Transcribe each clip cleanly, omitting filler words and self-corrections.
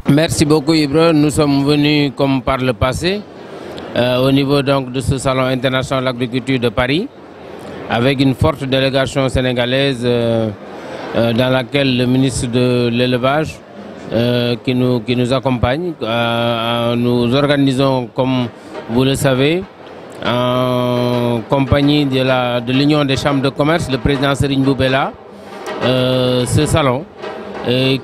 Merci beaucoup Ibra. Nous sommes venus comme par le passé au niveau donc de ce salon international de l'agriculture de Paris avec une forte délégation sénégalaise dans laquelle le ministre de l'élevage qui nous accompagne. Nous organisons, comme vous le savez, en compagnie de l'Union des chambres de commerce, le président Serigne Boubela, ce salon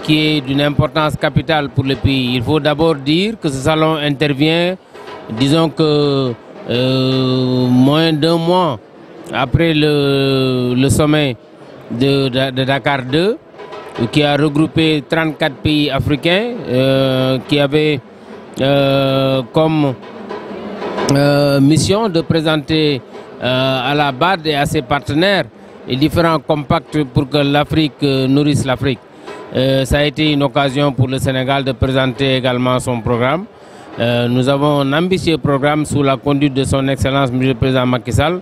qui est d'une importance capitale pour le pays. Il faut d'abord dire que ce salon intervient, disons que moins d'un mois après le sommet de Dakar 2, qui a regroupé 34 pays africains, qui avait comme mission de présenter à la BAD et à ses partenaires les différents compacts pour que l'Afrique nourrisse l'Afrique. Ça a été une occasion pour le Sénégal de présenter également son programme. Nous avons un ambitieux programme sous la conduite de son Excellence M. le Président Macky Sall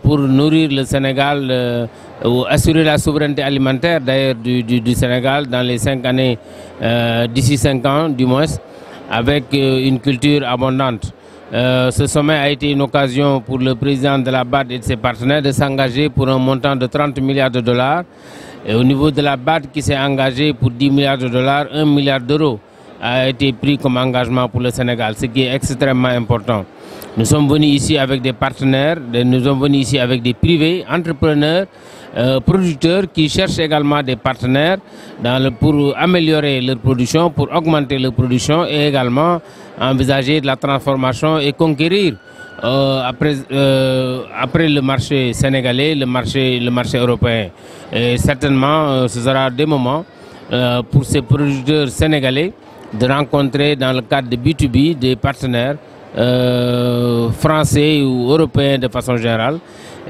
pour nourrir le Sénégal, ou assurer la souveraineté alimentaire d'ailleurs du Sénégal dans les 5 années, d'ici 5 ans du moins, avec une culture abondante. Ce sommet a été une occasion pour le président de la BAD et de ses partenaires de s'engager pour un montant de 30 milliards de dollars. Et au niveau de la BAD qui s'est engagé pour 10 milliards de dollars, 1 milliard d'euros a été pris comme engagement pour le Sénégal, ce qui est extrêmement important. Nous sommes venus ici avec des partenaires, nous sommes venus ici avec des privés, entrepreneurs, producteurs qui cherchent également des partenaires pour améliorer leur production, pour augmenter leur production et également envisager de la transformation et conquérir après le marché sénégalais, le marché européen. Et certainement, ce sera des moments pour ces producteurs sénégalais de rencontrer dans le cadre de B2B des partenaires français ou européens de façon générale.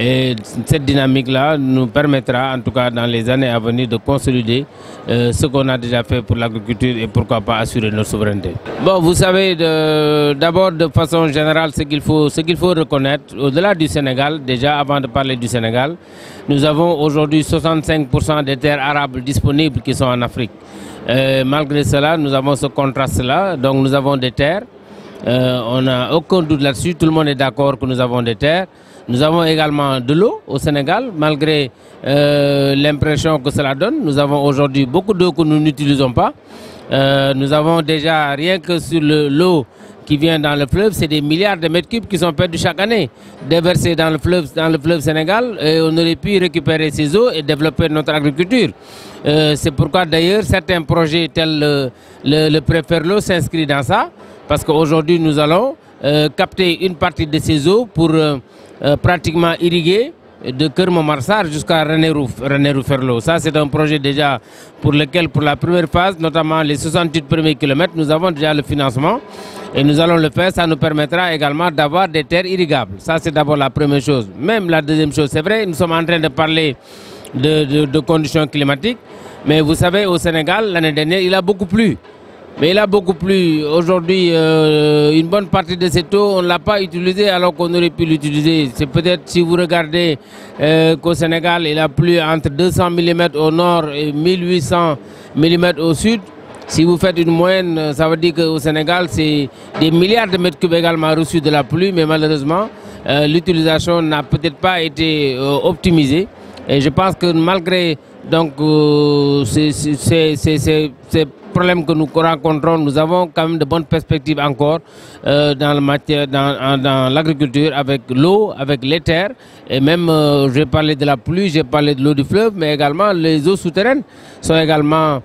Et cette dynamique-là nous permettra, en tout cas dans les années à venir, de consolider ce qu'on a déjà fait pour l'agriculture et pourquoi pas assurer notre souveraineté. Bon, vous savez, d'abord de façon générale, ce qu'il faut reconnaître, au-delà du Sénégal, déjà avant de parler du Sénégal, nous avons aujourd'hui 65% des terres arables disponibles qui sont en Afrique. Malgré cela, nous avons ce contraste-là, donc nous avons des terres. On n'a aucun doute là-dessus, tout le monde est d'accord que nous avons des terres. Nous avons également de l'eau au Sénégal, malgré l'impression que cela donne. Nous avons aujourd'hui beaucoup d'eau que nous n'utilisons pas. Nous avons déjà, rien que sur l'eau qui vient dans le fleuve, c'est des milliards de mètres cubes qui sont perdus chaque année, déversés dans le fleuve Sénégal. Et on aurait pu récupérer ces eaux et développer notre agriculture. C'est pourquoi d'ailleurs certains projets tels le Préferlo s'inscrivent dans ça, parce qu'aujourd'hui nous allons capter une partie de ces eaux pour pratiquement irriguer de Keur-Momar-Sarr jusqu'à Ranérou-Ferlo. Ça, c'est un projet déjà pour lequel, pour la première phase, notamment les 68 premiers kilomètres, nous avons déjà le financement et nous allons le faire. Ça nous permettra également d'avoir des terres irrigables. Ça, c'est d'abord la première chose. Même la deuxième chose, c'est vrai, nous sommes en train de parler de conditions climatiques, mais vous savez, au Sénégal, l'année dernière, il a beaucoup plu. Mais il a beaucoup plu. Aujourd'hui, une bonne partie de cette eau, on ne l'a pas utilisée alors qu'on aurait pu l'utiliser. C'est peut-être, si vous regardez qu'au Sénégal, il a plu entre 200 mm au nord et 1800 mm au sud. Si vous faites une moyenne, ça veut dire qu'au Sénégal, c'est des milliards de mètres cubes également reçus de la pluie, mais malheureusement, l'utilisation n'a peut-être pas été optimisée. Et je pense que malgré donc, ces problèmes que nous rencontrons, nous avons quand même de bonnes perspectives encore dans l'agriculture, avec l'eau, avec les terres. Et même, j'ai parlé de la pluie, j'ai parlé de l'eau du fleuve, mais également les eaux souterraines sont également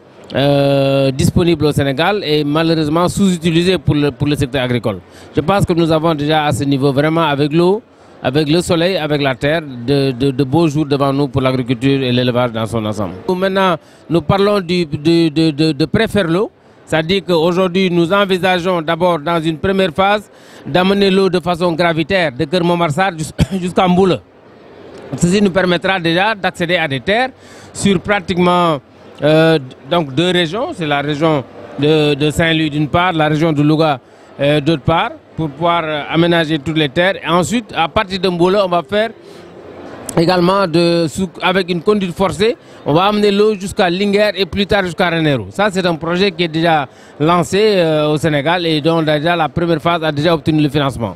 disponibles au Sénégal et malheureusement sous-utilisées pour le secteur agricole. Je pense que nous avons déjà à ce niveau vraiment avec l'eau, avec le soleil, avec la terre, de beaux jours devant nous pour l'agriculture et l'élevage dans son ensemble. Maintenant, nous parlons de Préferlo, c'est-à-dire qu'aujourd'hui, nous envisageons d'abord, dans une première phase, d'amener l'eau de façon gravitaire de Keur-Momar-Sarr jusqu'à Mboula. Ceci nous permettra déjà d'accéder à des terres sur pratiquement donc 2 régions. C'est la région de Saint-Louis d'une part, la région de Louga d'autre part, pour pouvoir aménager toutes les terres. Et ensuite, à partir de Mboula, on va faire également avec une conduite forcée, on va amener l'eau jusqu'à Linguère et plus tard jusqu'à Ranérou. Ça, c'est un projet qui est déjà lancé au Sénégal et dont déjà la première phase a déjà obtenu le financement.